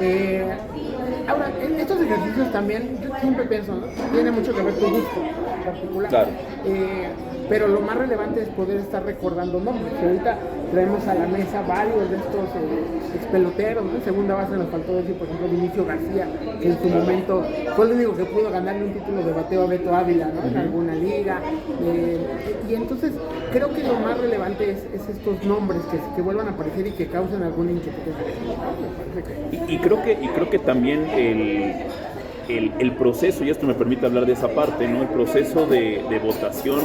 Eh, Ahora, estos ejercicios también, yo siempre pienso, ¿no? Tiene mucho que ver tu gusto en particular. Claro. Pero lo más relevante es poder estar recordando nombres. Y ahorita traemos a la mesa varios de estos expeloteros, ¿no? En segunda base nos faltó decir, por ejemplo, Vinicio García, que en su momento fue el único que pudo ganarle un título de bateo a Beto Ávila, ¿no? En alguna liga. Y entonces creo que lo más relevante es estos nombres que vuelvan a aparecer y que causen algún inquietud. Y creo que también el proceso, y esto me permite hablar de esa parte, ¿no? El proceso de votación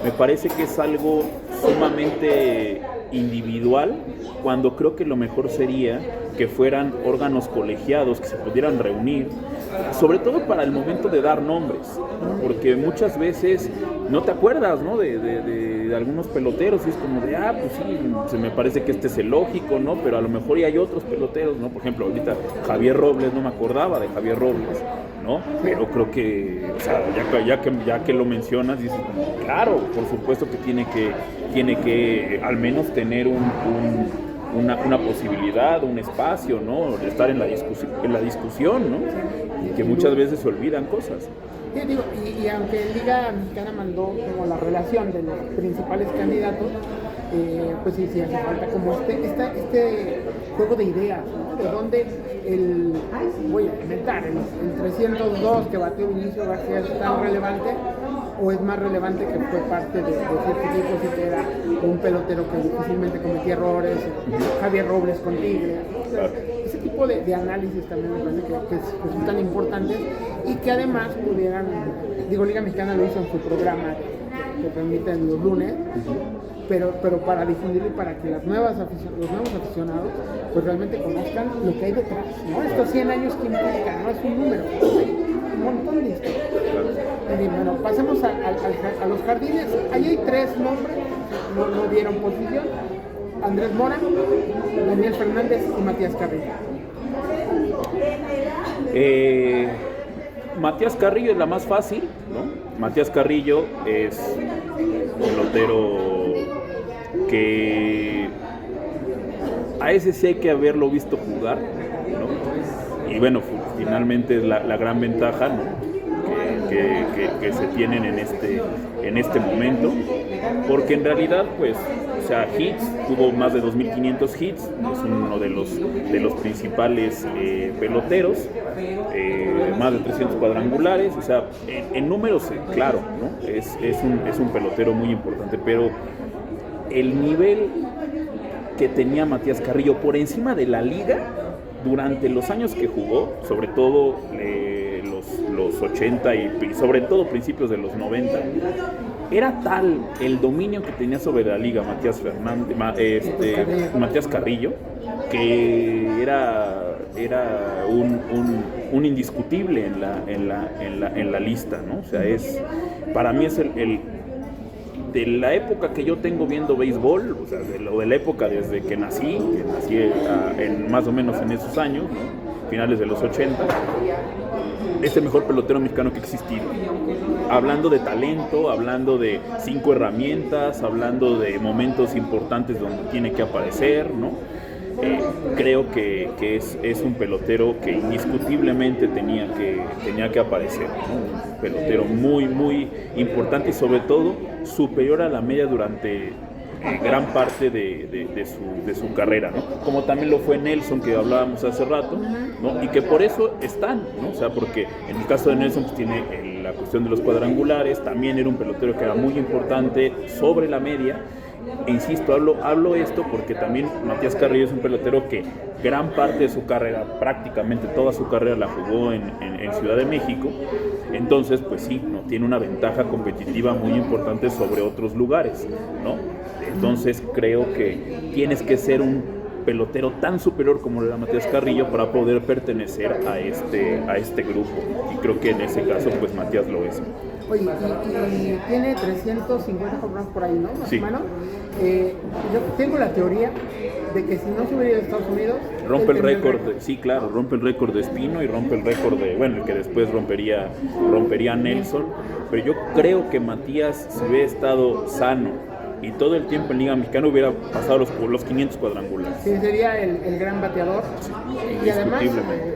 me parece que es algo sumamente individual, cuando creo que lo mejor sería que fueran órganos colegiados que se pudieran reunir, sobre todo para el momento de dar nombres, porque muchas veces no te acuerdas, ¿no? de algunos peloteros, y es como de, pues sí, se me parece que este es el lógico, ¿no? Pero a lo mejor hay otros peloteros, ¿no? Por ejemplo, ahorita Javier Robles, no me acordaba de Javier Robles, ¿no? Pero creo que, o sea, ya que lo mencionas, dices, claro, por supuesto que tiene que al menos tener una posibilidad, un espacio, ¿no? De estar en la discusión, ¿no? Y que muchas veces se olvidan cosas. Sí, digo, y aunque Liga Mexicana mandó como la relación de los principales candidatos, pues sí, hace falta como este juego de ideas, ¿no? De dónde voy a inventar, el 302 que batió Vinicio García es tan relevante, o es más relevante que fue parte de cierto equipo, si que era un pelotero que difícilmente cometía errores, Javier Robles con Tigre. Ese tipo de análisis también me parece que son tan importantes y que además pudieran, digo, Liga Mexicana lo hizo en su programa que permiten los lunes, pero para difundirlo y para que los nuevos aficionados pues realmente conozcan lo que hay detrás, ¿no? Estos 100 años que implican, no es un número, un montón de historias. Bueno, pasemos a los jardines. Ahí hay 3 nombres, no dieron posición: Andrés Mora, Daniel Fernández y Matías Carrillo. Matías Carrillo es la más fácil, ¿no? Matías Carrillo es un pelotero que a ese sí hay que haberlo visto jugar, ¿no? Y bueno, finalmente es la gran ventaja, ¿no? que se tienen en este momento, porque en realidad, pues, o sea, hits, tuvo más de 2.500 hits, es uno de los principales peloteros, más de 300 cuadrangulares, o sea, en números, claro, ¿no? Es un pelotero muy importante, pero el nivel que tenía Matías Carrillo por encima de la liga durante los años que jugó, sobre todo los 80 y sobre todo principios de los 90, era tal el dominio que tenía sobre la liga Matías Carrillo, que era un indiscutible en la lista, ¿no? O sea, para mí es de la época que yo tengo viendo béisbol, o sea, de la época desde que nací más o menos en esos años, ¿no? Finales de los 80, es el mejor pelotero mexicano que ha existido. Hablando de talento, hablando de 5 herramientas, hablando de momentos importantes donde tiene que aparecer, ¿no? Creo que es un pelotero que indiscutiblemente tenía que aparecer, ¿no? Un pelotero muy, muy importante y sobre todo superior a la media durante gran parte de su carrera, ¿no? Como también lo fue Nelson, que hablábamos hace rato, ¿no? Y que por eso están, ¿no? O sea, porque en el caso de Nelson pues tiene la cuestión de los cuadrangulares, también era un pelotero que era muy importante sobre la media. E insisto, hablo esto porque también Matías Carrillo es un pelotero que gran parte de su carrera, prácticamente toda su carrera la jugó en Ciudad de México. Entonces, pues sí, ¿no? Tiene una ventaja competitiva muy importante sobre otros lugares, ¿no? Entonces creo que tienes que ser un pelotero tan superior como era Matías Carrillo para poder pertenecer a este grupo. Y creo que en ese caso, pues Matías lo es. Oye, y tiene 350 jornadas por ahí, ¿no? Sí. Yo tengo la teoría de que si no se hubiera ido a Estados Unidos... Rompe el récord, sí, claro, rompe el récord de Espino y rompe el récord el que después rompería Nelson. Pero yo creo que Matías, si hubiera estado sano y todo el tiempo en Liga Mexicana hubiera pasado los 500 cuadrangulares. Sí, sería el gran bateador. Y además,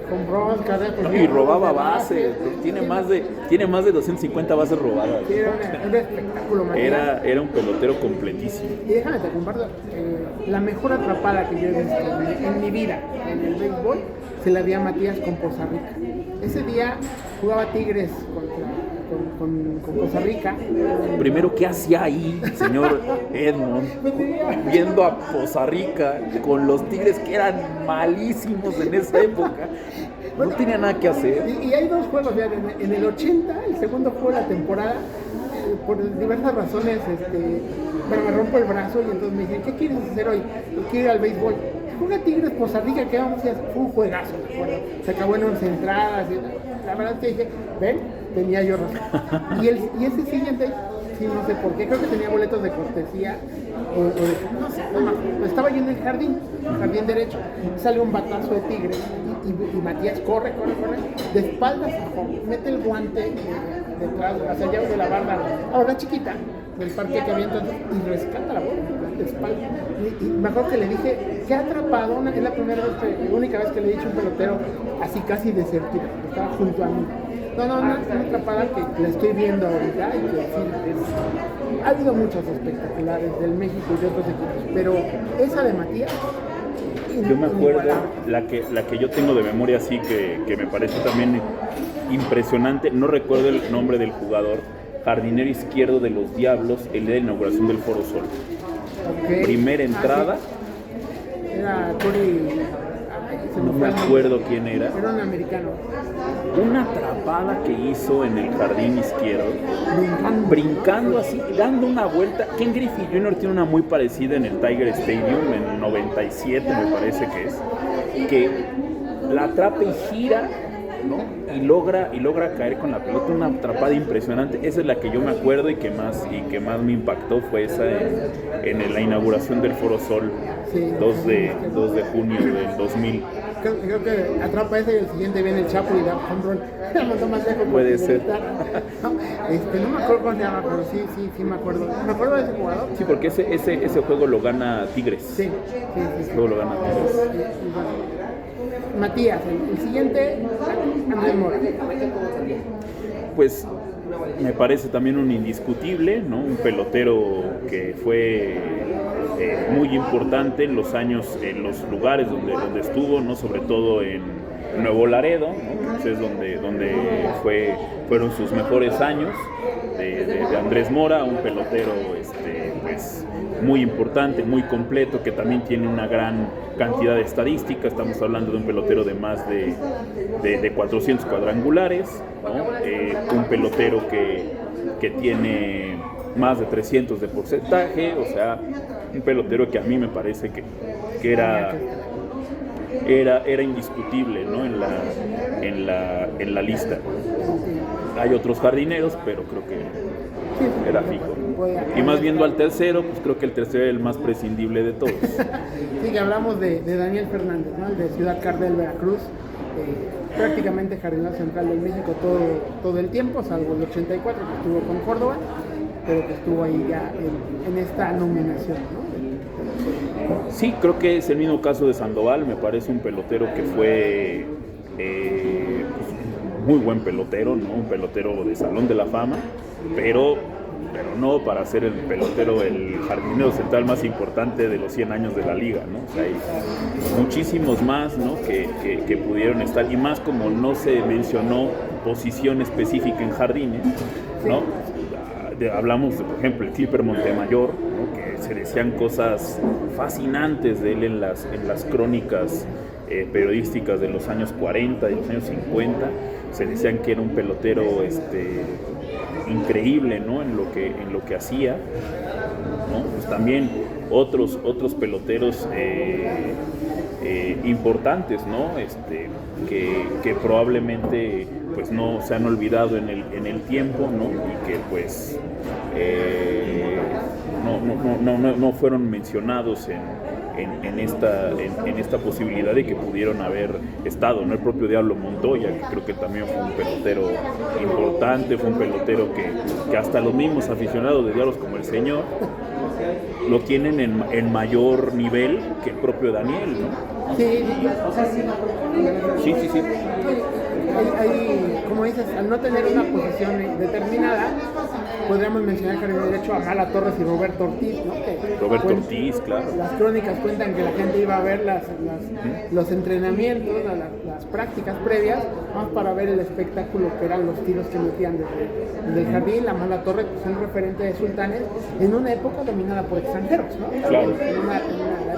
con Bronx, no, y robaba bases, tiene más de 250 bases robadas. Sí, era un espectáculo, Matías. Era un pelotero completísimo. Y déjame te comparto, la mejor atrapada que yo he visto en mi vida en el béisbol se la di a Matías con Costa Rica. Ese día jugaba Tigres con Costa Rica. Primero, ¿qué hacía ahí, señor Edmond? Viendo a Costa Rica con los Tigres que eran malísimos en esa época. No tenía nada que hacer. Y hay dos juegos, ya, en el 80, el segundo juego de la temporada, por diversas razones, me rompo el brazo y entonces me dicen, ¿qué quieres hacer hoy? Yo quiero ir al béisbol. Juega Tigres Costa Rica, que vamos a hacer, fue un juegazo, ¿de acuerdo? Se acabó en 11 entradas, y la verdad es que dije, ven, tenía yo razón. Y ese siguiente, sí, no sé por qué, creo que tenía boletos de cortesía, no sé, estaba yo en el jardín derecho, sale un batazo de Tigres, y Matías corre, de espaldas a home, mete el guante detrás, hacia allá de la barra, ahora chiquita, del parque que había entonces, y rescata la bola de espalda. Y me acuerdo que le dije, qué atrapadona, es la única vez que le he dicho a un pelotero así casi de certeza, estaba junto a mí. Una atrapada que la estoy viendo ahorita y que sí, ha habido muchos espectaculares del México y de otros equipos, pero esa de Matías. Yo me acuerdo, la que yo tengo de memoria así que me parece también impresionante, no recuerdo el nombre del jugador, jardinero izquierdo de los Diablos, el día de la inauguración del Foro Sol. Okay. Primera entrada. Sí. Era Corey. No me acuerdo quién era. Era un americano. Una atrapada que hizo en el jardín izquierdo, brincando así, dando una vuelta. Ken Griffey Jr. tiene una muy parecida en el Tiger Stadium en 97, me parece que es, que la atrapa y gira, ¿no? Y logra caer con la pelota, una atrapada impresionante. Esa es la que yo me acuerdo y que más me impactó, fue esa en la inauguración del Foro Sol, sí, 2 de junio del 2000. Creo que atrapa ese y el siguiente viene el Chapo y da home run. Más lejos. Puede ser. No me acuerdo cómo se llama, pero sí me acuerdo. ¿Me acuerdo de ese jugador? Sí, porque ese juego lo gana Tigres. Sí. Ese juego lo gana Tigres. Matías, el siguiente, Andrés Mora. Pues me parece también un indiscutible, ¿no? Un pelotero que fue muy importante en los años, en los lugares donde estuvo, ¿no? Sobre todo en Nuevo Laredo, ¿no? Es donde fueron sus mejores años de Andrés Mora, un pelotero pues muy importante, muy completo, que también tiene una gran cantidad de estadísticas. Estamos hablando de un pelotero de más de 400 cuadrangulares, ¿no? Un pelotero que tiene más de 300 de porcentaje, o sea, un pelotero que a mí me parece que era indiscutible, ¿no? en la lista. Hay otros jardineros, pero creo que era fijo. Y más viendo al tercero, pues creo que el tercero era el más prescindible de todos. Sí, que hablamos de Daniel Fernández, ¿no? El de Ciudad Cardel, Veracruz, prácticamente jardinero central del México todo el tiempo, salvo el 84 que estuvo con Córdoba, pero que estuvo ahí ya en esta nominación, ¿no? Sí, creo que es el mismo caso de Sandoval. Me parece un pelotero que fue muy buen pelotero, ¿no? Un pelotero de Salón de la Fama, pero no para ser el pelotero, el jardinero central más importante de los 100 años de la liga, ¿no? O sea, hay muchísimos más, ¿no? que pudieron estar, y más como no se mencionó posición específica en jardines, ¿no? Hablamos de, por ejemplo, el Clipper Montemayor, ¿no? Que se decían cosas fascinantes de él en las crónicas periodísticas de los años 40 y los años 50. Se decían que era un pelotero increíble, ¿no? en lo que hacía, ¿no? Pues también otros peloteros importantes, ¿no? Que probablemente pues no se han olvidado en el tiempo, ¿no? Y que pues no fueron mencionados en esta posibilidad de que pudieron haber estado, ¿no? El propio Diablo Montoya, que creo que también fue un pelotero importante, fue un pelotero que hasta los mismos aficionados de Diablos, como el señor, lo tienen en mayor nivel que el propio Daniel, ¿no? Sí. Hay, como dices, al no tener una posición determinada, podríamos mencionar que de hecho a Mala Torres y Roberto Ortiz, ¿no? Roberto Ortiz, claro. Las crónicas cuentan que la gente iba a ver los entrenamientos, las prácticas previas, más para ver el espectáculo que eran los tiros que metían desde el jardín. La Mala Torre, pues, un referente de Sultanes en una época dominada por extranjeros, ¿no? Claro. En la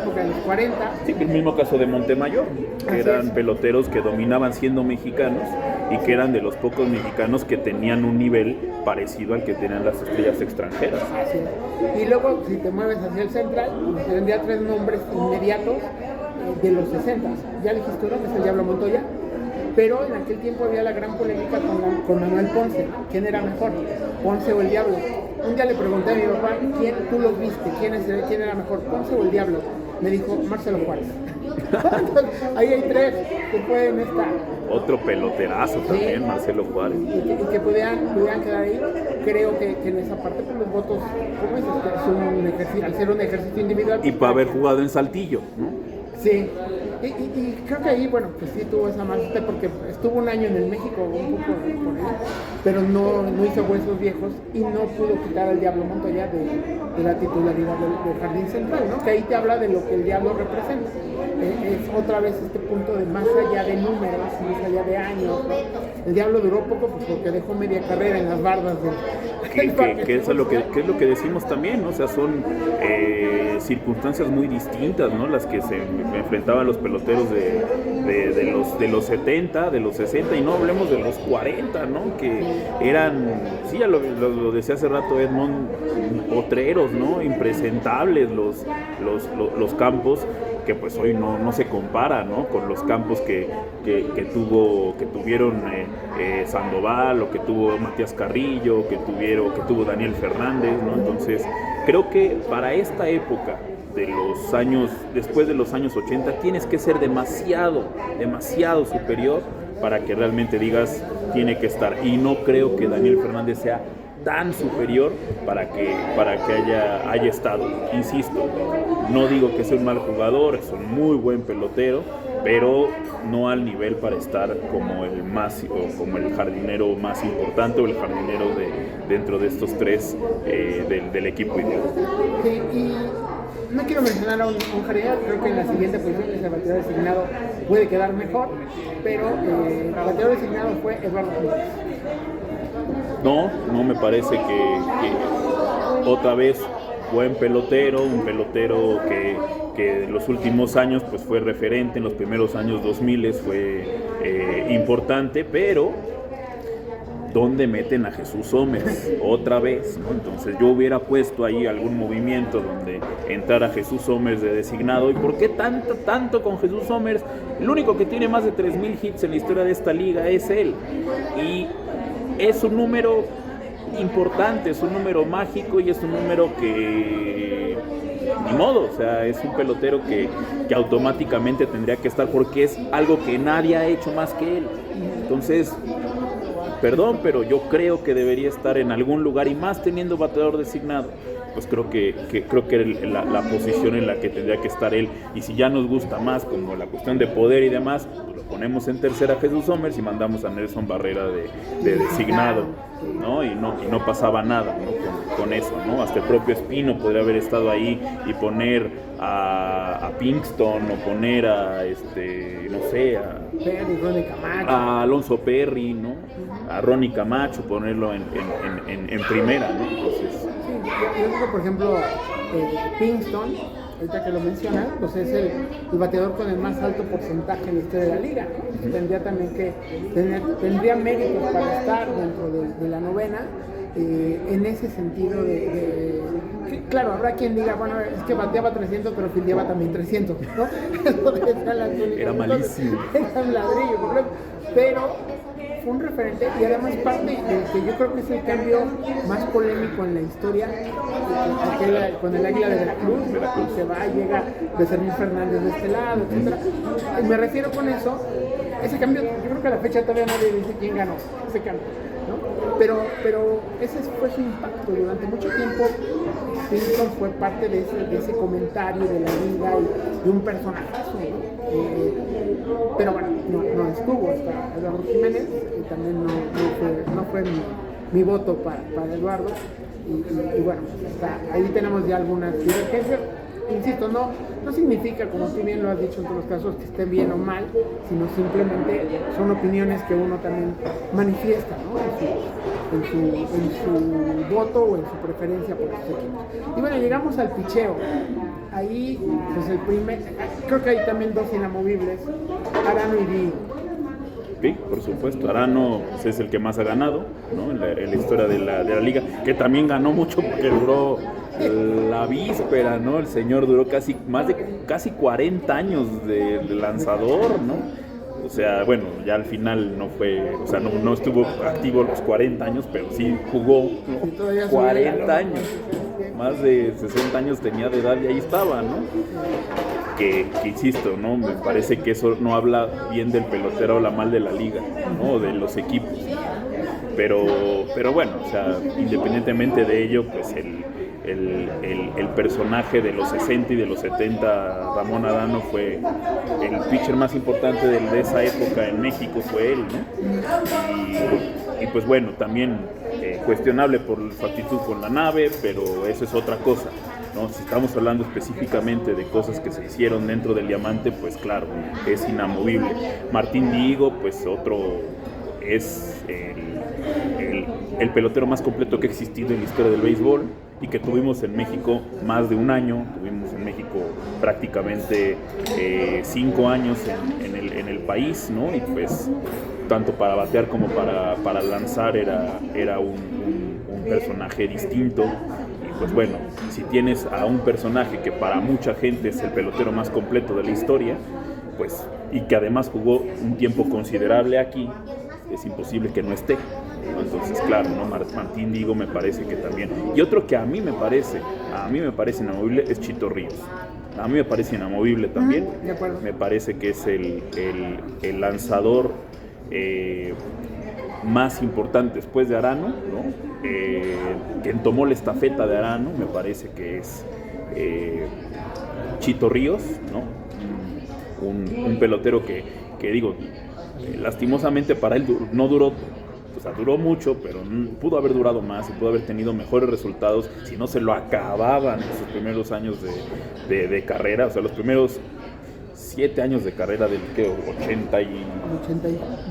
época de los 40. Sí, el mismo caso de Montemayor, que eran peloteros que dominaban siendo mexicanos y que eran de los pocos mexicanos que tenían un nivel parecido al que tenían las estrellas extranjeras. Así es. Y luego, si te mueves hacia el central, tendría 3 nombres inmediatos de los 60. Ya dijiste uno, que es el Diablo Montoya, pero en aquel tiempo había la gran polémica con Manuel Ponce. ¿Quién era mejor, Ponce o el Diablo? Un día le pregunté a mi papá, tú los viste, quién era mejor, Ponce o el Diablo? Me dijo, Marcelo Juárez. Ahí hay 3 que pueden estar. Otro peloterazo también, sí. Marcelo Juárez. Y que pudieran quedar ahí. Creo que en esa parte, pues, los votos, ¿cómo es? Al ser un ejercicio individual. Y para haber jugado en Saltillo, ¿no? Sí. Y creo que ahí, bueno, pues sí tuvo esa más porque estuvo un año en el México, un poco por ahí, pero no hizo huesos viejos y no pudo quitar al Diablo Montoya de la titularidad del Jardín Central, ¿no? Que ahí te habla de lo que el Diablo representa. Es otra vez este punto de más allá de números, más allá de años, ¿no? El Diablo duró poco, pues, porque dejó media carrera en las bardas que es lo que decimos también, ¿no? O sea, son circunstancias muy distintas, ¿no? Las que se enfrentaban los peloteros de los 70, de los 60, y no hablemos de los 40, ¿no? Que eran, sí, ya lo decía hace rato Edmond, potreros, ¿no? Impresentables los campos, que pues hoy no se compara, ¿no? Con los campos que tuvieron Sandoval, o que tuvo Matías Carrillo, que tuvo Daniel Fernández, ¿no? Entonces creo que para esta época de los años, después de los años 80, tienes que ser demasiado superior para que realmente digas tiene que estar, y no creo que Daniel Fernández sea tan superior para que haya estado. Insisto, no digo que sea un mal jugador, es un muy buen pelotero, pero no al nivel para estar como el jardinero más importante, o el jardinero dentro de estos 3 del equipo ideal. Sí, y no quiero mencionar a un jardinero, creo que en la siguiente posición, que es el bateador designado, puede quedar mejor, pero el bateador designado fue Eduardo Flores. No me parece que otra vez buen pelotero, un pelotero que en los últimos años pues fue referente, en los primeros años 2000 fue importante, pero ¿dónde meten a Jesús Somers? Otra vez, ¿no? Entonces yo hubiera puesto ahí algún movimiento donde entrara Jesús Somers de designado. ¿Y por qué tanto con Jesús Somers? El único que tiene más de 3,000 hits en la historia de esta liga es él. Y es un número importante, es un número mágico, y es un número que ni modo, o sea, es un pelotero que automáticamente tendría que estar, porque es algo que nadie ha hecho más que él. Entonces, perdón, pero yo creo que debería estar en algún lugar, y más teniendo bateador designado, pues creo que la posición en la que tendría que estar él. Y si ya nos gusta más como la cuestión de poder y demás, pues lo ponemos en tercera Jesús Somers y mandamos a Nelson Barrera de designado, ¿no? Y no pasaba nada, ¿no? con eso, ¿no? Hasta el propio Espino podría haber estado ahí y poner a Pinkston, o poner a no sé, a Alonso Perry, ¿no? A Ronnie Camacho, ponerlo en primera, ¿no? Entonces, yo creo que, por ejemplo, Pinkston, ahorita que lo mencionas, pues es el bateador con el más alto porcentaje en la historia de la liga, ¿no? Tendría también tendría méritos para estar dentro de la novena, en ese sentido que, claro, habrá quien diga, bueno, es que bateaba 300 pero fildeaba también 300, ¿no? Era malísimo. Era un ladrillo, pero fue un referente, y además parte de que yo creo que es el cambio más polémico en la historia, con el Águila de Veracruz, se va, llega de Servín Fernández de este lado, etc. Y me refiero con eso, ese cambio, yo creo que a la fecha todavía nadie dice quién ganó ese cambio, ¿no? Pero ese fue su impacto. Durante mucho tiempo Pinson fue parte de ese comentario de la liga y de un personajazo, ¿no? Pero bueno, no estuvo hasta Eduardo Jiménez, y también no fue mi voto para Eduardo, y bueno, ahí tenemos ya algunas divergencias. Insisto, no significa, como tú bien lo has dicho en todos los casos, que estén bien o mal, sino simplemente son opiniones que uno también manifiesta, ¿no? en su voto o en su preferencia por estos equipos. Y bueno, llegamos al picheo. Ahí, pues creo que hay también dos inamovibles, Arano y Diego. Sí, por supuesto, Arano pues, es el que más ha ganado, ¿no? en la historia de la liga, que también ganó mucho porque duró la víspera, ¿no? El señor duró casi 40 años de lanzador, ¿no? O sea, bueno, ya al final no fue, o sea, no estuvo activo los 40 años, pero sí jugó, ¿no? 40 años, más de 60 años tenía de edad y ahí estaba, ¿no? Que insisto, ¿no? Me parece que eso no habla bien del pelotero, habla mal de la liga, ¿no? De los equipos. Pero bueno, o sea, independientemente de ello, pues el personaje de los 60 y de los 70, Ramón Arano, fue el pitcher más importante de esa época en México, fue él, ¿no? Y pues bueno, también cuestionable por su actitud con la nave, pero eso es otra cosa, ¿no? Si estamos hablando específicamente de cosas que se hicieron dentro del Diamante, pues claro, es inamovible. Martín Dihigo, pues otro, es el pelotero más completo que ha existido en la historia del béisbol y que tuvimos en México más de un año. Tuvimos en México prácticamente 5 años en el país, ¿no? Y pues tanto para batear como para lanzar era un personaje distinto. Y pues bueno, si tienes a un personaje que para mucha gente es el pelotero más completo de la historia, pues, y que además jugó un tiempo considerable aquí, es imposible que no esté. Entonces, claro, ¿no? Martín Dihigo me parece que también. Y otro que a mí me parece inamovible es Chito Ríos. A mí me parece inamovible también. Me parece que es el lanzador más importante después de Arano, ¿no? Quien tomó la estafeta de Arano, me parece que es Chito Ríos, ¿no? Un pelotero que digo, lastimosamente para él no duró. O sea, duró mucho, pero pudo haber durado más y pudo haber tenido mejores resultados si no se lo acababan en sus primeros años de carrera. O sea, los primeros 7 años de carrera del que 80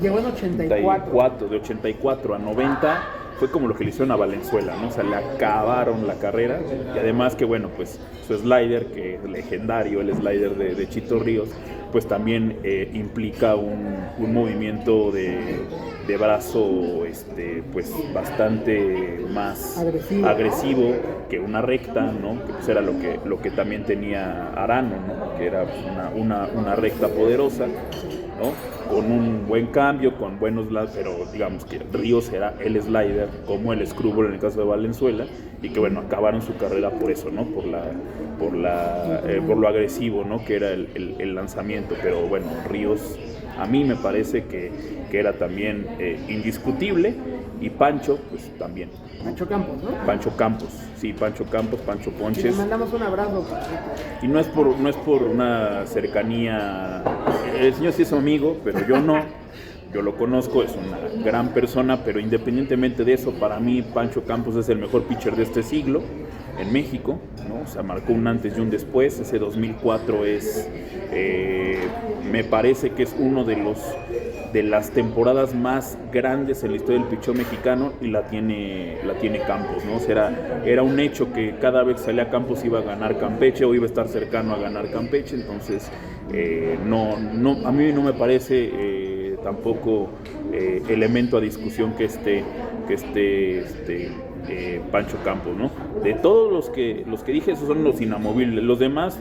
llegó en 84. De 84 a 90 fue como lo que le hicieron a Valenzuela, ¿no? O sea, le acabaron la carrera. Y además que, bueno, pues su slider, que es legendario, el slider de Chito Ríos, pues también implica un movimiento de brazo pues bastante más agresivo que una recta, ¿no? Que pues era lo que también tenía Arano, ¿no? Que era una recta poderosa, ¿no? Con un buen cambio, con buenos lados, pero digamos que Ríos era el slider, como el screwball en el caso de Valenzuela, y que bueno, acabaron su carrera por eso, ¿no? Por lo agresivo, ¿no? Que era el lanzamiento. Pero bueno, Ríos a mí me parece que era también indiscutible, y Pancho, pues también. Pancho Campos, ¿no? Pancho Campos, sí, Pancho Campos, Pancho Ponches. Y le mandamos un abrazo. Y no es por una cercanía, el señor sí es su amigo, pero yo no. Yo lo conozco, es una gran persona, pero independientemente de eso, para mí Pancho Campos es el mejor pitcher de este siglo en México, ¿no? O sea, marcó un antes y un después. Ese 2004 me parece que es uno de las temporadas más grandes en la historia del picheo mexicano, y la tiene Campos, ¿no? O sea, era un hecho que cada vez que salía Campos iba a ganar Campeche o iba a estar cercano a ganar Campeche. Entonces a mí no me parece tampoco elemento a discusión que esté Pancho Campos, ¿no? De todos los que dije, esos son los inamovibles. Los demás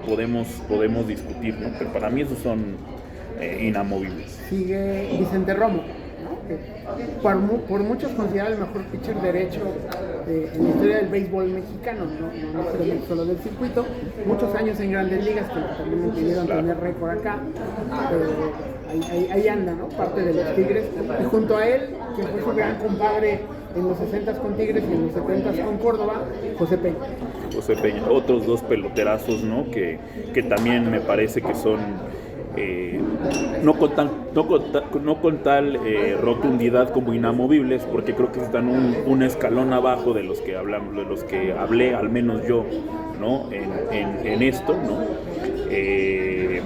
podemos discutir, ¿no? Pero para mí esos son inamovibles. Sigue Vicente Romo, ¿no? Que por muchos considerado el mejor pitcher derecho en la historia del béisbol mexicano, no necesariamente solo del circuito. Muchos años en Grandes Ligas, que también me pidieron tener récord acá, pero ahí anda, ¿no? Parte de los Tigres. Y junto a él, quien fue su gran compadre en los 60s con Tigres y en los 70s con Córdoba, José Peña. José Peña, otros dos peloterazos, ¿no? Que también me parece que son no con tal rotundidad como inamovibles, porque creo que están un escalón abajo de los que hablamos, de los que hablé, al menos yo, ¿no? En esto, ¿no?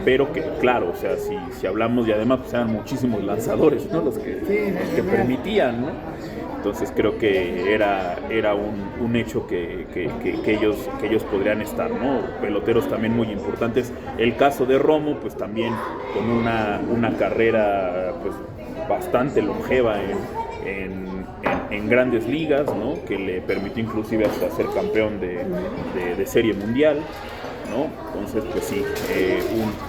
Pero que claro, o sea, si hablamos, y además pues eran muchísimos lanzadores, ¿no? Los que permitían, ¿no? Entonces creo que era un hecho que ellos podrían estar, ¿no? Peloteros también muy importantes. El caso de Romo, pues también con una carrera pues bastante longeva en grandes ligas, ¿no? Que le permitió inclusive hasta ser campeón de serie mundial, ¿no? Entonces, pues sí,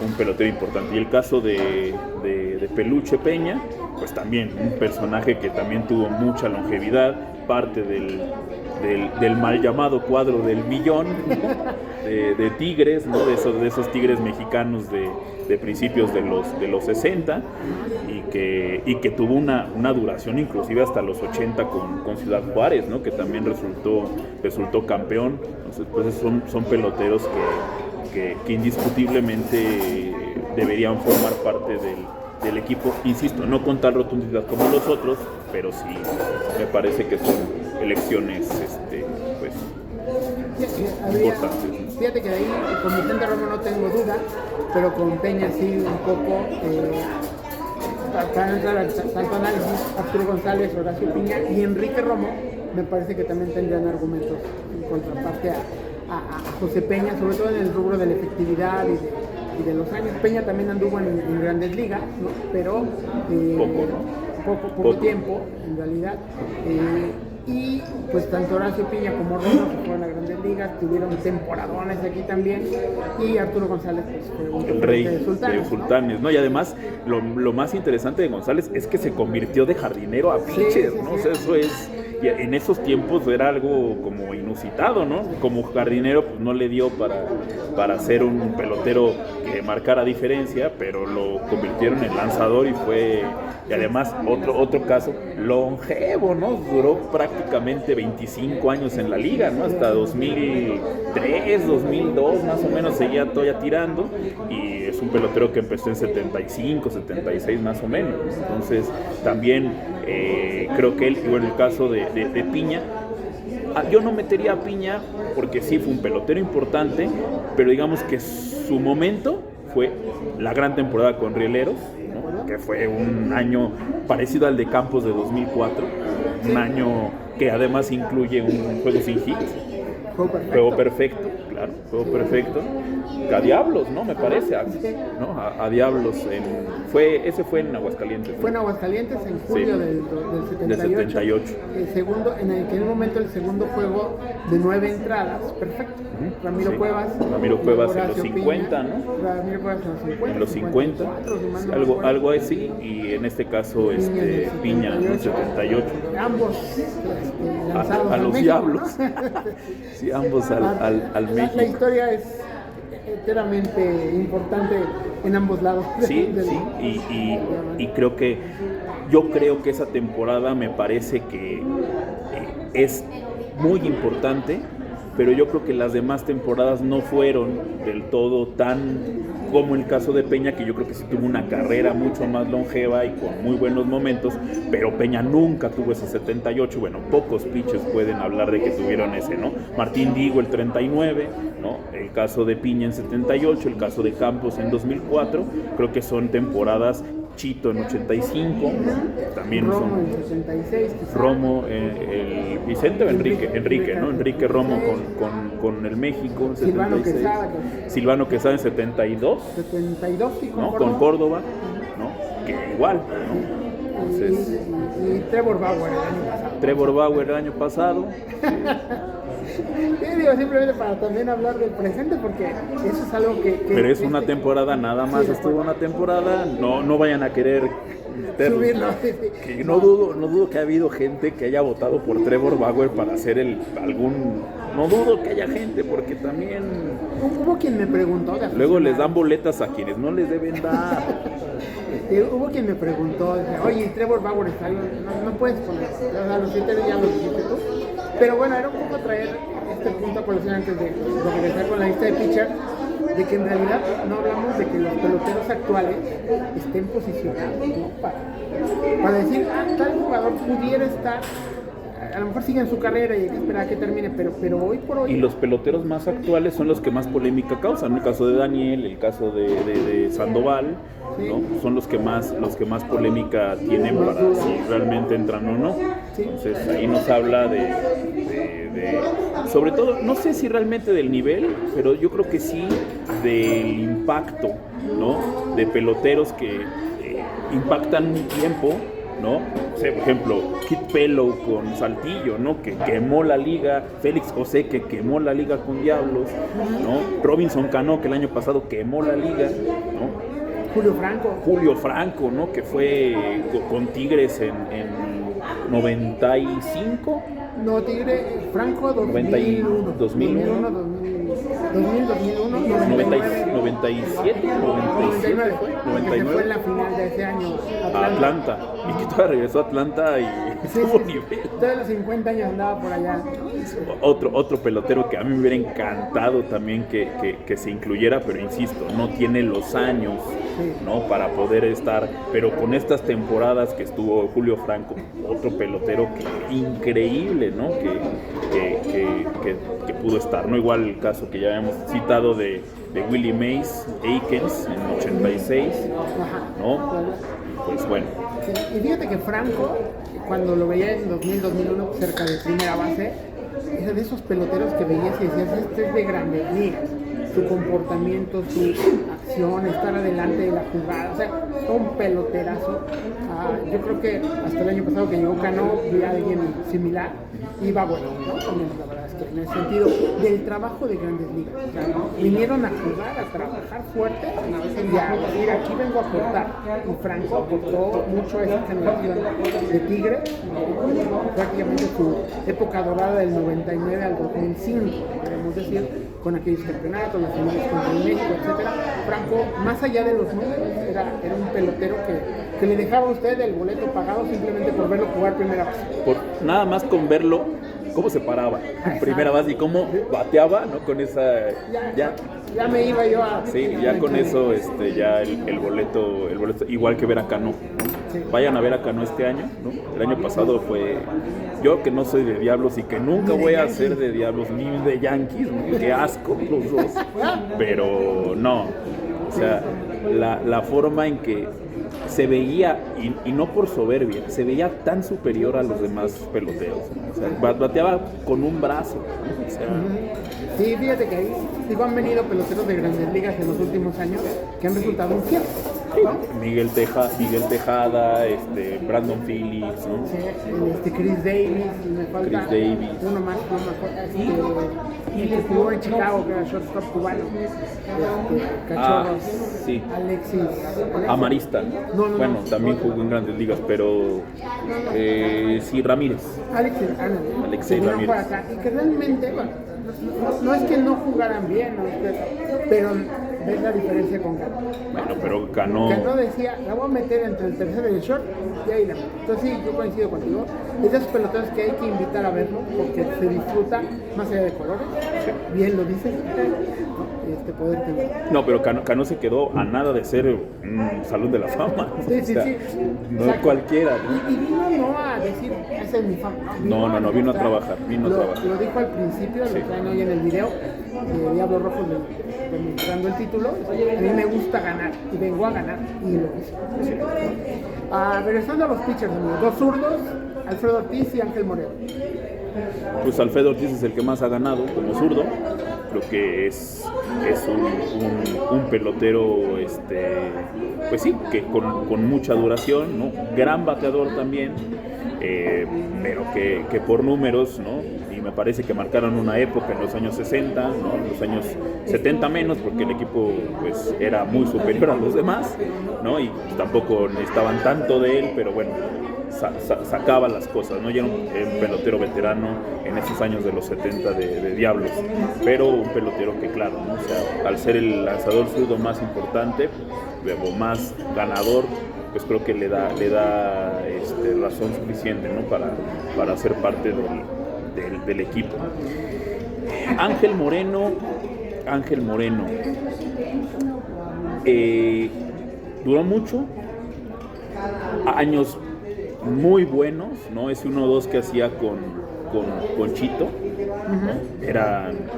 un pelotero importante. Y el caso de Peluche Peña, pues también un personaje que también tuvo mucha longevidad, parte del mal llamado cuadro del millón, de Tigres, ¿no? De esos Tigres mexicanos de principios de los 60, y que tuvo una duración inclusive hasta los 80 con Ciudad Juárez, ¿no? Que también resultó campeón. Entonces, pues son peloteros que indiscutiblemente deberían formar parte del equipo, insisto, no con tal rotundidad como los otros, pero sí me parece que son elecciones pues importantes. Fíjate que de ahí con Vicente Romo no tengo duda, pero con Peña sí un poco, para entrar al tanto análisis, Arturo González, Horacio Piña y Enrique Romo me parece que también tendrían argumentos en contraparte a José Peña, sobre todo en el rubro de la efectividad y de los años. Peña también anduvo en grandes ligas, ¿no? Pero poco tiempo en realidad, y pues tanto Horacio Piña como Romo que fueron a grandes ligas, tuvieron temporadones aquí también, y Arturo González pues fue el rey de Sultanes, ¿no? Y además lo más interesante de González es que se convirtió de jardinero a pitcher, ¿no? O sea, eso es, en esos tiempos era algo como inusitado, ¿no? Como jardinero pues no le dio para ser un pelotero que marcara diferencia, pero lo convirtieron en lanzador y además otro caso longevo, ¿no? Duró prácticamente 25 años en la liga, ¿no? Hasta 2003, 2002 más o menos seguía todavía tirando, y es un pelotero que empezó en 75, 76 más o menos. Entonces también creo que él, y bueno, el caso de Piña, yo no metería a Piña porque sí fue un pelotero importante, pero digamos que su momento fue la gran temporada con Rieleros, ¿no? Que fue un año parecido al de Campos de 2004, un año que además incluye un juego sin hit, juego perfecto, claro, juego perfecto, a Diablos, ¿no? Me parece, ¿no? A Diablos, ese fue en Aguascalientes, ¿no? Fue en Aguascalientes en julio del 78. El segundo, en aquel momento el segundo juego de 9 entradas, perfecto. Ramiro Cuevas en los 50, Piña, ¿no? Ramiro Cuevas en los 50, algo así, y en este caso Piña en los 78. Ambos lanzados a los México, Diablos, ¿no? sí, ambos al México. La historia es enteramente importante en ambos lados. Sí, y creo que esa temporada me parece que es muy importante, pero yo creo que las demás temporadas no fueron del todo tan como el caso de Peña, que yo creo que sí tuvo una carrera mucho más longeva y con muy buenos momentos, pero Peña nunca tuvo ese 78, bueno, pocos pitchers pueden hablar de que tuvieron ese, ¿no? Martín Digo el 39, ¿no? El caso de Piña en 78, el caso de Campos en 2004, creo que son temporadas. Chito en 85, también Romo son en 66, quizás. Romo, el Vicente o Enrique, ¿no? Enrique Romo con el México en 76. Silvano Quesada en 72, y con Córdoba, ¿no? Que igual, ¿no? Entonces, y Trevor Bauer el año pasado. Trevor Bauer el año pasado. Sí, digo, simplemente para también hablar del presente, porque eso es algo que pero es una temporada nada más, sí, estuvo una temporada, no vayan a querer subirlo. Que no dudo que ha habido gente que haya votado por Trevor Bauer para hacer no dudo que haya gente, porque también hubo quien me preguntó luego les dan boletas a quienes no les deben dar. Hubo quien me preguntó, oye, Trevor Bauer está ahí, no puedes poner, o sea, los criterios ya los dijiste tú. Pero bueno, era un poco traer este punto a colación antes de regresar con la lista de pitchers, de que en realidad no hablamos de que los peloteros actuales estén posicionados, ¿no? Para decir, tal jugador pudiera estar, a lo mejor sigue en su carrera y hay que esperar a que termine, pero hoy por hoy... Y los peloteros más actuales son los que más polémica causan, ¿no? El caso de Daniel, el caso de Sandoval, sí, ¿no? Son los que más polémica tienen para si realmente entran o no. Sí. Entonces ahí nos habla sobre todo, no sé si realmente del nivel, pero yo creo que sí del impacto, ¿no? De peloteros que impactan un tiempo, ¿no? O sea, por ejemplo, Kit Pellow con Saltillo, ¿no? Que quemó la liga, Félix José que quemó la liga con Diablos, ¿no? Robinson Cano que el año pasado quemó la liga, ¿no? Julio Franco, ¿no? Que fue con Tigres en 95. No, Tigre, Franco 2001. 2001. 97, 99 fue. 99. Fue en la final de ese año. Atlanta. Y que todavía regresó a Atlanta y tuvo nivel. Todos los 50 años andaba por allá. Otro pelotero que a mí me hubiera encantado también que se incluyera, pero insisto, no tiene los años, ¿no? Para poder estar, pero con estas temporadas que estuvo Julio Franco, otro pelotero que increíble, ¿no? Que pudo estar, ¿no? Igual el caso que ya habíamos citado de Willie Mays Aikens en 86, ¿no? Pues bueno. Sí, y fíjate que Franco, cuando lo veía en 2000-2001 cerca de primera base, es de esos peloteros que veías y decías, este es de grandes ligas. Su comportamiento, su acción, estar adelante de la jugada, o sea, todo un peloterazo. Yo creo que hasta el año pasado que llegó Cano, vi a alguien similar, iba bueno, ¿no? También la verdad es que en el sentido del trabajo de grandes ligas, o sea, vinieron a jugar, a trabajar fuerte y a decir, aquí vengo a aportar. Y Franco aportó mucho a esa generación de Tigres, prácticamente su época dorada del 99 al 2005, podemos decir, con aquellos campeonatos, las finales contra el México, etcétera. Franco, más allá de los números, era un pelotero que le dejaba a usted el boleto pagado simplemente por verlo jugar primera base. Nada más con verlo, cómo se paraba en primera base y cómo bateaba, ¿no? Con esa... Ya me iba yo a... Sí, ya con eso, ya el boleto, igual que ver a Cano, ¿no? Sí. Vayan a ver a Cano este año, ¿no? El año pasado fue... Yo que no soy de Diablos y que nunca voy a ser de Diablos ni de Yankees, ¿no? Qué asco los dos, pero no, o sea, la forma en que se veía, y no por soberbia, se veía tan superior a los demás peloteros, ¿no? O sea, bateaba con un brazo, ¿no? O sea, sí, fíjate que ahí han venido peloteros de grandes ligas en los últimos años que han resultado un cierto, ¿no? Miguel Tejada, Brandon Phillips, ¿no? Sí, Chris Davis, me falta uno más, no me acuerdo, el que jugó en Chicago, que era shortstop cubano, Cachorros, sí. Alexis Amarista, ¿no? Bueno, también jugó en grandes ligas, pero sí, Ramírez. Alexis Ramírez. Acá, y que realmente, bueno, no es que no jugaran bien, ¿no? Pero ves la diferencia con Cano. Bueno, pero Cano decía, la voy a meter entre el tercero y el short, y ahí la meto. Entonces sí, yo coincido contigo. Es de esos peloteros que hay que invitar a verlo, porque se disfruta más allá de colores. Bien lo dice. Poder tener. No, pero Cano se quedó a nada de ser un salón de la fama. Sí, o sea, sí. No es cualquiera, ¿no? Y vino no a decir, esa es mi fama. No, vino a trabajar. Lo dijo al principio, lo traen hoy en el video, Diablo Rojo demostrando el título. A mí me gusta ganar y vengo a ganar, y lo hizo. Sí. Regresando a los pitchers, amigos, dos zurdos, Alfredo Ortiz y Ángel Moreno. Pues Alfredo Ortiz es el que más ha ganado como zurdo. Creo que es un pelotero, pues sí, que con mucha duración, ¿no? Gran bateador también, pero que por números, ¿no? Y me parece que marcaron una época en los años 60, ¿no? En los años 70 menos, porque el equipo pues era muy superior a los demás, ¿no? Y tampoco necesitaban tanto de él, pero bueno, sacaba las cosas, ¿no? Ya era un pelotero veterano en esos años de los 70 de Diablos, pero un pelotero que, claro, ¿no? O sea, al ser el lanzador zurdo más importante o más ganador, pues creo que le da razón suficiente, ¿no? Para ser parte del equipo. Ángel Moreno, duró mucho, años muy buenos, ¿no? Ese 1-2 que hacía con Chito, ¿no?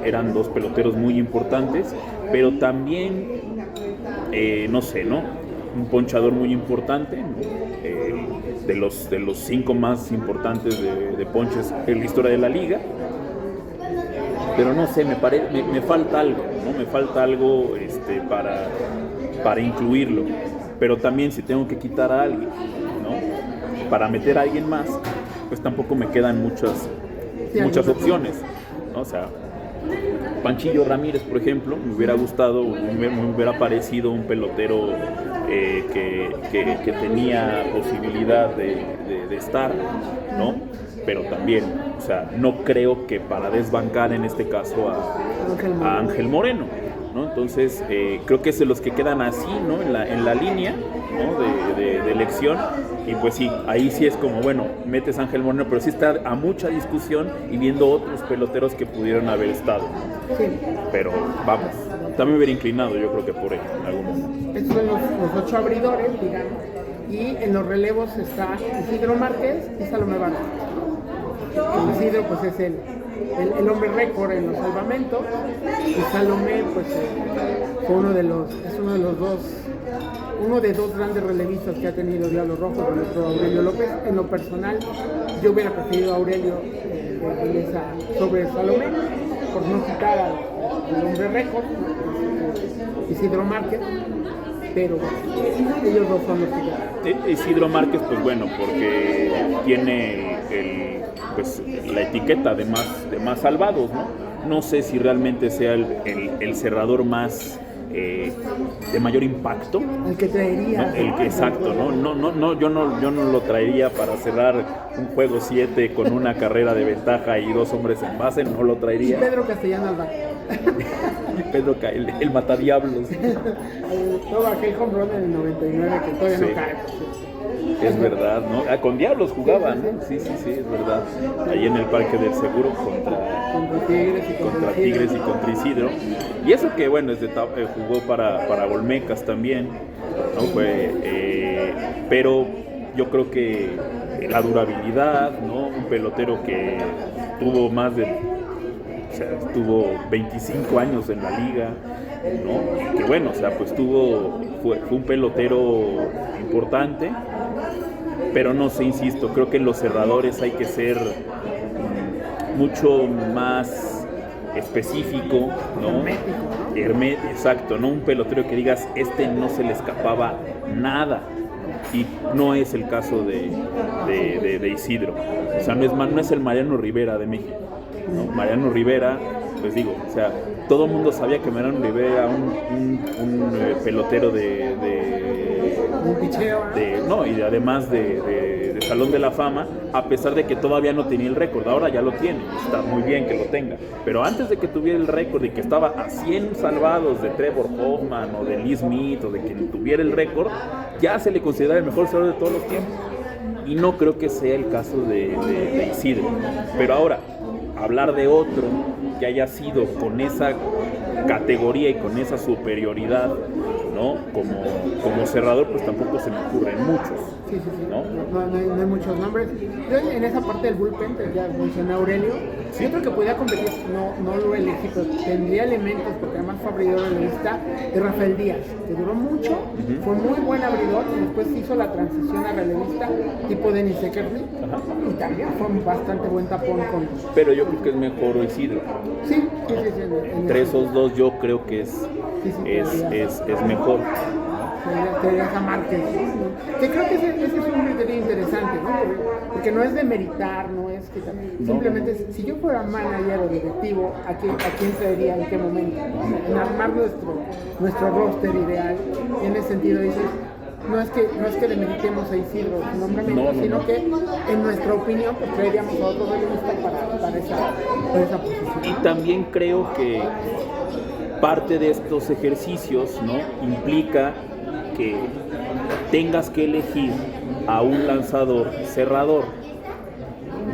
Eran dos peloteros muy importantes, pero también, no sé, ¿no? Un ponchador muy importante, ¿no? De los 5 más importantes de ponches en la historia de la liga. Pero no sé, me falta algo, ¿no? Me falta algo para incluirlo. Pero también si tengo que quitar a alguien, ¿no? Para meter a alguien más, pues tampoco me quedan muchas opciones, ¿no? O sea, Panchillo Ramírez, por ejemplo, me hubiera gustado, me hubiera parecido un pelotero que tenía posibilidad de estar, ¿no? Pero también, o sea, no creo que para desbancar en este caso a Ángel Moreno, ¿no? Entonces, creo que es de los que quedan así, ¿no? En la línea, ¿no? de elección. Y pues sí, ahí sí es como, bueno, metes a Ángel Moreno, pero sí está a mucha discusión y viendo otros peloteros que pudieron haber estado. Sí. Pero vamos, también me hubiera inclinado, yo creo que por él en algún momento. Estos son los 8 abridores, digamos. Y en los relevos está Isidro Márquez y Salomé Vargas. Isidro pues es el hombre récord en los salvamentos, y Salomé pues fue uno de dos grandes relevistas que ha tenido Diablos Rojos, de nuestro Aurelio López. En lo personal, yo hubiera preferido a Aurelio sobre Salomé, por no quitar al hombre récord, Isidro Márquez, pero ellos dos son los que... Isidro Márquez, pues bueno, porque tiene pues la etiqueta de más salvados, ¿no? No sé si realmente sea el cerrador más de mayor impacto. El que traería. ¿No? Exacto, ¿no? Yo no lo traería para cerrar un juego 7 con una carrera de ventaja y 2 hombres en base, no lo traería. Y Pedro Castellano al bate. Y Pedro el matadiablos. Todo aquel home run en el 99 que todavía no cae. Es verdad, ¿no? Con Diablos jugaban, ¿no? Sí, es verdad. Ahí en el Parque del Seguro contra Tigres y contra Isidro. Y eso que, bueno, jugó para Olmecas también, ¿no? Pero yo creo que la durabilidad, ¿no? Un pelotero que tuvo estuvo 25 años en la liga, ¿no? Que bueno, o sea, pues fue un pelotero importante, pero no sé, insisto, creo que en los cerradores hay que ser mucho más específico, ¿no? Exacto, ¿no? Un pelotero que digas, no se le escapaba nada. Y no es el caso de Isidro. O sea, no es el Mariano Rivera de México, ¿no? Mariano Rivera, pues digo, o sea, todo el mundo sabía que Mariano Rivera era un pelotero un picheo, ¿no? Y además de Salón de la Fama, a pesar de que todavía no tenía el récord. Ahora ya lo tiene, está muy bien que lo tenga, pero antes de que tuviera el récord y que estaba a 100 salvados de Trevor Hoffman o de Lee Smith o de quien tuviera el récord, ya se le considera el mejor cerrador de todos los tiempos, y no creo que sea el caso de Isidro. Pero ahora, hablar de otro que haya sido con esa categoría y con esa superioridad, ¿no? Como cerrador, pues tampoco se me ocurren muchos. Sí. ¿No? No hay muchos nombres. Yo en esa parte del bullpen, ya mencioné a Aurelio, sí. Otro que podía competir, no lo elegí, pero tendría elementos, porque además fue abridor de la lista, de Rafael Díaz, que duró mucho, fue muy buen abridor, y después hizo la transición a relevista, tipo Dennis Eckersley, y también fue un bastante buen tapón con... Pero yo creo que es mejor Isidro. Sí. Entre esos dos yo creo que es mejor. Teresa Márquez, que creo que ese es un criterio interesante, ¿no? Porque no es de meritar, no es que simplemente si yo fuera manager o directivo, ¿a quién traería en qué momento? En armar nuestro roster ideal, y en ese sentido dices, no es que le meritemos a Isidro su nombramiento, sino que en nuestra opinión pues traeríamos a otro relevista para esa posición. Y también creo que parte de estos ejercicios, ¿no? Implica que tengas que elegir a un lanzador cerrador.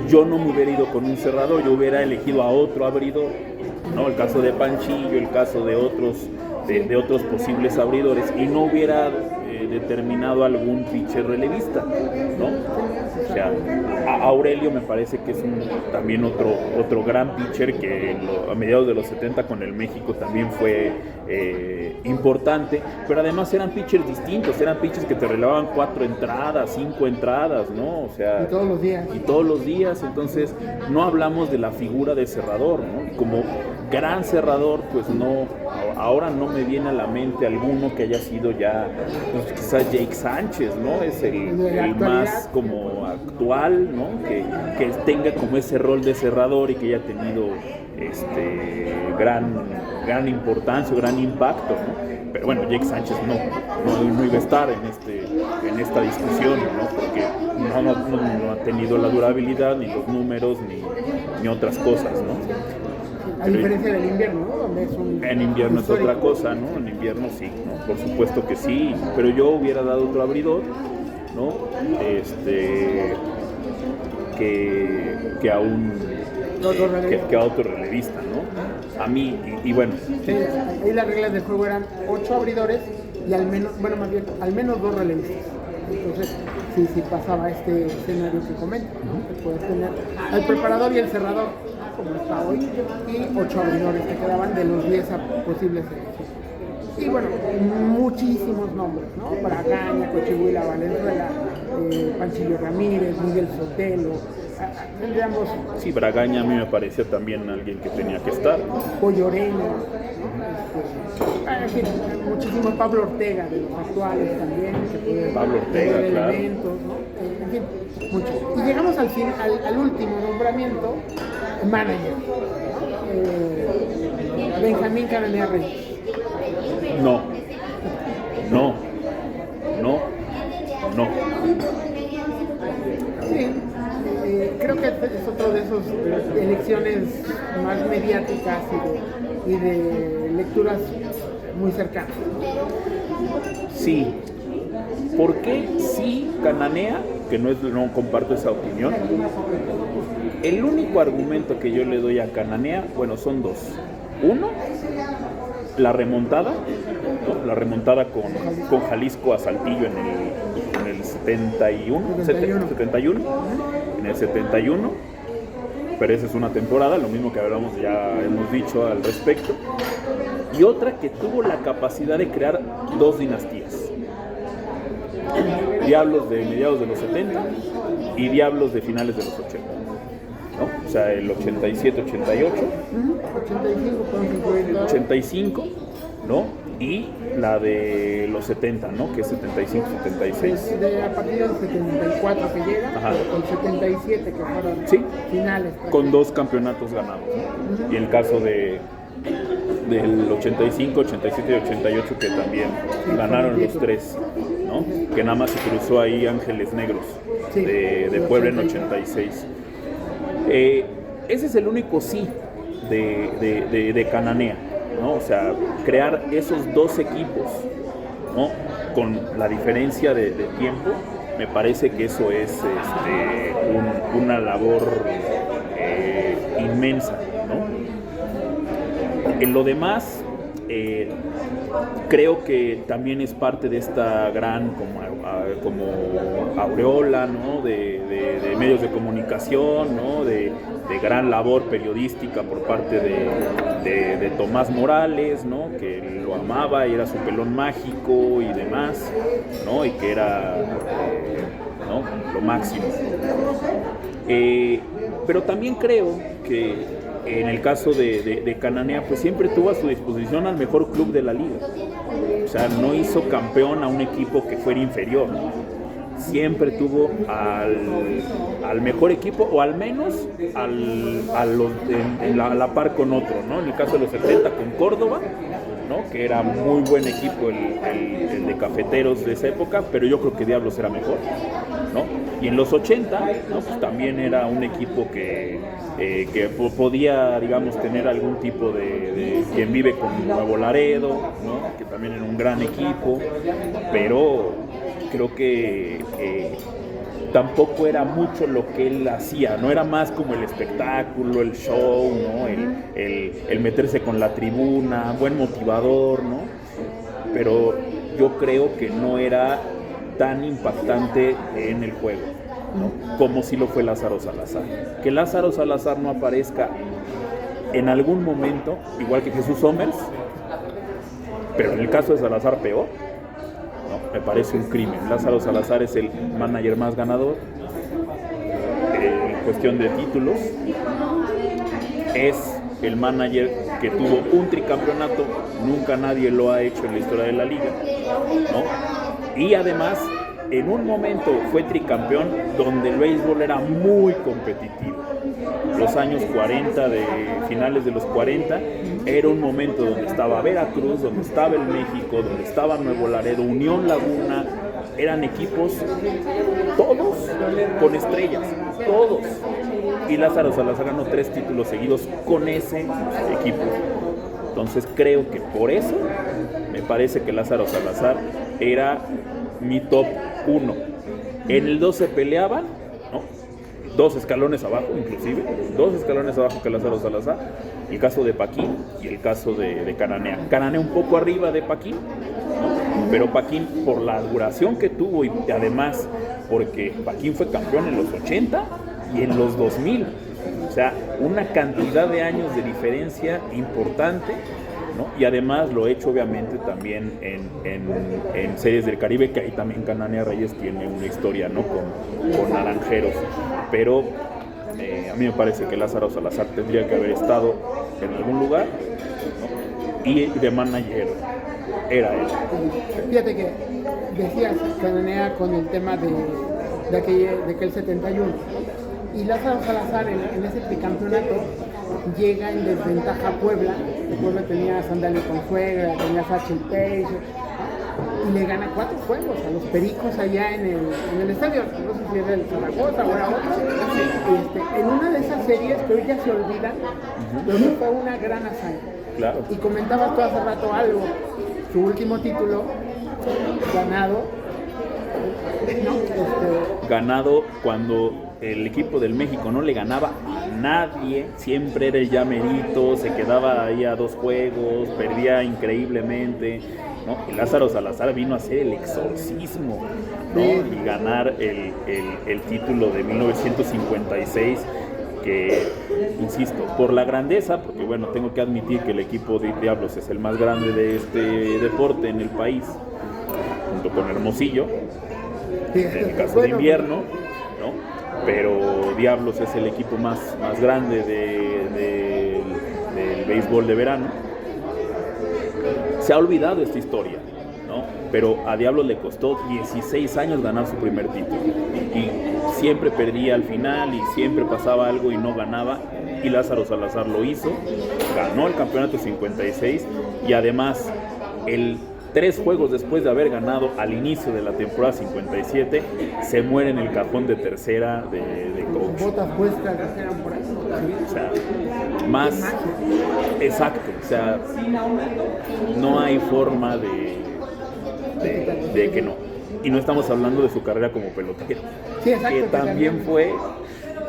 Yo no me hubiera ido con un cerrador, yo hubiera elegido a otro abridor, ¿no? El caso de Panchillo, el caso de otros posibles abridores, y no hubiera determinado algún pitcher relevista, ¿no? O sea, Aurelio me parece que es también otro gran pitcher que a mediados de los 70 con el México también fue importante, pero además eran pitchers distintos, eran pitchers que te relevaban 4 entradas, 5 entradas, ¿no? O sea, y todos los días, entonces no hablamos de la figura de cerrador, ¿no? Como gran cerrador, pues no, ahora no me viene a la mente alguno que haya sido ya, pues quizás Jake Sánchez, ¿no? Es el más como actual, ¿no? Que tenga como ese rol de cerrador y que haya tenido gran importancia, gran impacto, ¿no? Pero bueno, Jake Sánchez no iba a estar en esta discusión, ¿no? Porque no ha tenido la durabilidad, ni los números, ni otras cosas, ¿no? A diferencia del invierno, ¿no? Donde es en invierno es otra cosa, ¿no? En invierno sí, ¿no? Por supuesto que sí, pero yo hubiera dado otro abridor, ¿no? Que a otro relevista, ¿no? A mí, y bueno. Sí, ahí las reglas del juego eran 8 abridores y al menos 2 relevistas. Entonces, sí pasaba este escenario que comenta, ¿no? Que puedes tener al preparador y el cerrador, como está hoy, y 8 abridores que quedaban de los 10 posibles selecciones. Y bueno, muchísimos nombres, ¿no? Bragaña, Cochihuila, Valenzuela, Panchillo Ramírez, Miguel Sotelo, tendríamos... Sí, Bragaña a mí me parecía también alguien que tenía que estar. Polloreño, ¿no? En fin, muchísimo Pablo Ortega, de los actuales también, que puede Pablo Ortega, tener claro. elementos, ¿no? En fin, muchos. Y llegamos al último nombramiento, manager, ¿no? Benjamín Cananea Reyes. No. Sí, creo que es otro de esos elecciones más mediáticas y de lecturas muy cercanas. Sí. ¿Por qué sí Cananea? Que no comparto esa opinión. El único argumento que yo le doy a Cananea, bueno, son dos. Uno, la remontada, ¿no? La remontada con Jalisco a Saltillo en el 71, en el 71, pero esa es una temporada, lo mismo que ya hemos dicho al respecto. Y otra que tuvo la capacidad de crear 2 dinastías. Diablos de mediados de los 70 y Diablos de finales de los 80, ¿no? O sea, el 87-88, 85, ¿no? Y la de los 70, ¿no? Que es 75-76. A partir del 74 que llega, el 77 que fueron finales. Con 2 campeonatos ganados, ¿no? Y el caso del 85, 87 y 88 que también ganaron los 3, ¿no? Que nada más se cruzó ahí Ángeles Negros de Puebla en 86. Ese es el único de Cananea, ¿no? O sea, crear esos 2 equipos, ¿no? Con la diferencia de tiempo, me parece que eso es una labor inmensa, ¿no? En lo demás, creo que también es parte de esta gran como aureola, ¿no? de medios de comunicación, ¿no? de gran labor periodística por parte de Tomás Morales, ¿no? Que lo amaba y era su pelón mágico y demás, ¿no? Y que era ¿no? lo máximo. Pero también creo que en el caso de Cananea, pues siempre tuvo a su disposición al mejor club de la liga. O sea, no hizo campeón a un equipo que fuera inferior. Siempre tuvo al mejor equipo, o al menos a la par con otro, ¿no? En el caso de los 70 con Córdoba, ¿no? Que era muy buen equipo el de Cafeteros de esa época, pero yo creo que Diablos era mejor, ¿no? Y en los 80, ¿no? Pues también era un equipo que podía, digamos, tener algún tipo de quien vive con Nuevo Laredo, ¿no? Que también era un gran equipo, pero creo que tampoco era mucho lo que él hacía, no era más como el espectáculo, el show, ¿no? El meterse con la tribuna, buen motivador, ¿no? Pero yo creo que no era tan impactante en el juego, ¿no? Como si lo fue Lázaro Salazar. Que Lázaro Salazar no aparezca en algún momento, igual que Jesús Somers, pero en el caso de Salazar peor, ¿no? Me parece un crimen. Lázaro Salazar es el manager más ganador en cuestión de títulos, es el manager que tuvo un tricampeonato, nunca nadie lo ha hecho en la historia de la liga, ¿no? Y además, en un momento fue tricampeón donde el béisbol era muy competitivo. Los años 40, de finales de los 40, era un momento donde estaba Veracruz, donde estaba el México, donde estaba Nuevo Laredo, Unión Laguna, eran equipos todos con estrellas, todos. Y Lázaro Salazar ganó 3 títulos seguidos con ese equipo. Entonces creo que por eso me parece que Lázaro Salazar era mi top 1. En el 2 se peleaban, ¿no? 2 escalones abajo, inclusive, 2 escalones abajo que Lázaro Salazar, el caso de Paquín y el caso de Cananea. Cananea un poco arriba de Paquín, ¿no? Pero Paquín, por la duración que tuvo y además porque Paquín fue campeón en los 80 y en los 2000, o sea, una cantidad de años de diferencia importante, ¿no? Y además lo he hecho obviamente también en Series del Caribe, que ahí también Cananea Reyes tiene una historia, ¿no? con Naranjeros, pero a mí me parece que Lázaro Salazar tendría que haber estado en algún lugar, ¿no? Y de manager era él. Fíjate que decías Cananea con el tema de aquel 71, y Lázaro Salazar en ese tricampeonato llega en desventaja a Puebla. Puebla tenía a Sandalia Consuegra, tenía a Satchel Paige, y le gana 4 juegos a los Pericos allá en el estadio, no sé si era el Zaragoza o era otro. En una de esas series que hoy ya se olvidan, pero que fue una gran hazaña. Claro. Y comentabas tú hace rato algo, su último título ganado, ¿no? Ganado cuando el equipo del México no le ganaba a nadie, siempre era el llamerito, se quedaba ahí a 2 juegos, perdía increíblemente, ¿no? Y Lázaro Salazar vino a hacer el exorcismo, ¿no? Y ganar el título de 1956, que, insisto, por la grandeza, porque bueno, tengo que admitir que el equipo de Diablos es el más grande de este deporte en el país, junto con Hermosillo, en el caso de invierno, ¿no? Pero Diablos es el equipo más grande del béisbol de verano. Se ha olvidado esta historia, ¿no? Pero a Diablos le costó 16 años ganar su primer título, y siempre perdía al final y siempre pasaba algo y no ganaba, y Lázaro Salazar lo hizo, ganó el campeonato 56 y además 3 juegos después de haber ganado al inicio de la temporada 57, se muere en el cajón de tercera de coach. Botas puestas eran por ahí. O sea, más exacto, o sea, no hay forma de que no. Y no estamos hablando de su carrera como pelotero, sí, exacto, que también fue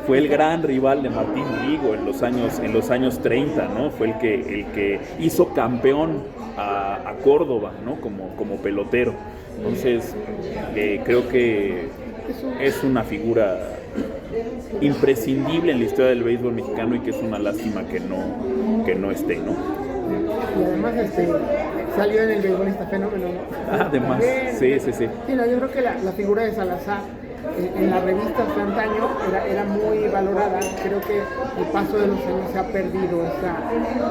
el gran rival de Martín Rigo en los años 30, ¿no? Fue el que hizo campeón a Córdoba, ¿no? Como pelotero. Entonces, creo que es una figura imprescindible en la historia del béisbol mexicano, y que es una lástima que no esté, ¿no? Y además salió en el beisbolista fenómeno, ¿no? Además, sí. Sí, no, yo creo que la figura de Salazar en las revistas de antaño era muy valorada. Creo que el paso de los años se ha perdido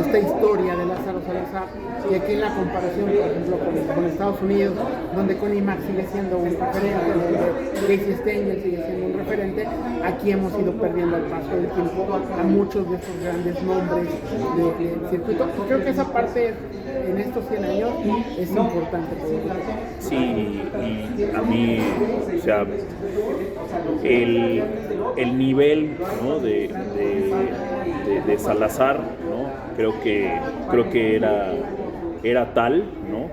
esta historia de Lázaro Salazar, y aquí en la comparación, por ejemplo, con Estados Unidos, donde Connie Mack sigue siendo un referente, donde Casey Stengel sigue siendo un referente, aquí hemos ido perdiendo al paso del tiempo a muchos de estos grandes nombres del circuito. Y creo que esa parte en estos 100 años es importante. Sí, y a mí, o sea, el nivel, ¿no? de Salazar, ¿no? Creo que era tal, ¿no?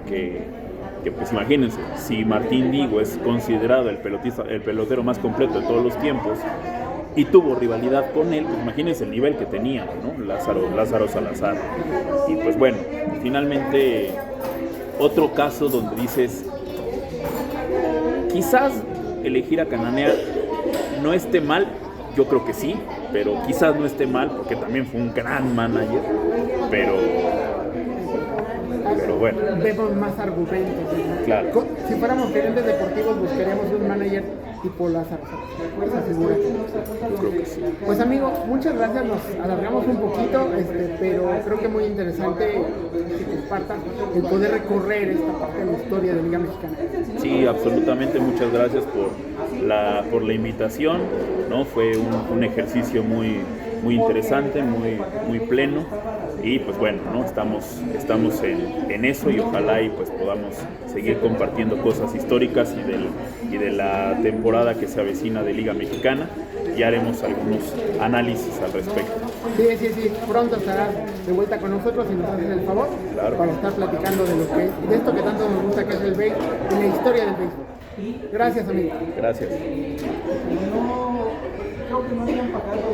que pues imagínense, si Martín Digo es considerado el pelotero más completo de todos los tiempos y tuvo rivalidad con él, pues imagínense el nivel que tenía, ¿no? Lázaro Salazar. Y pues bueno, finalmente otro caso donde dices, quizás elegir a Cananea no esté mal, yo creo que sí, pero quizás no esté mal porque también fue un gran manager, pero bueno. Vemos más argumentos, ¿no? Claro. Si fuéramos gerentes deportivos buscaríamos un manager tipo Lázaro, esa figura. Yo creo que sí. Pues amigo, muchas gracias, nos alargamos un poquito, pero creo que muy interesante que compartas el poder recorrer esta parte de la historia de Liga Mexicana. Sí, absolutamente, muchas gracias por la invitación, ¿no? Fue un ejercicio muy interesante, muy pleno, y pues bueno, ¿no? Estamos en eso, y ojalá y pues podamos seguir compartiendo cosas históricas y de la temporada que se avecina de Liga Mexicana, y haremos algunos análisis al respecto. Sí, pronto estarás de vuelta con nosotros y nos haces el favor, claro, para estar platicando de esto que tanto nos gusta, que es el béisbol y la historia del béisbol. Gracias, amigo. Gracias.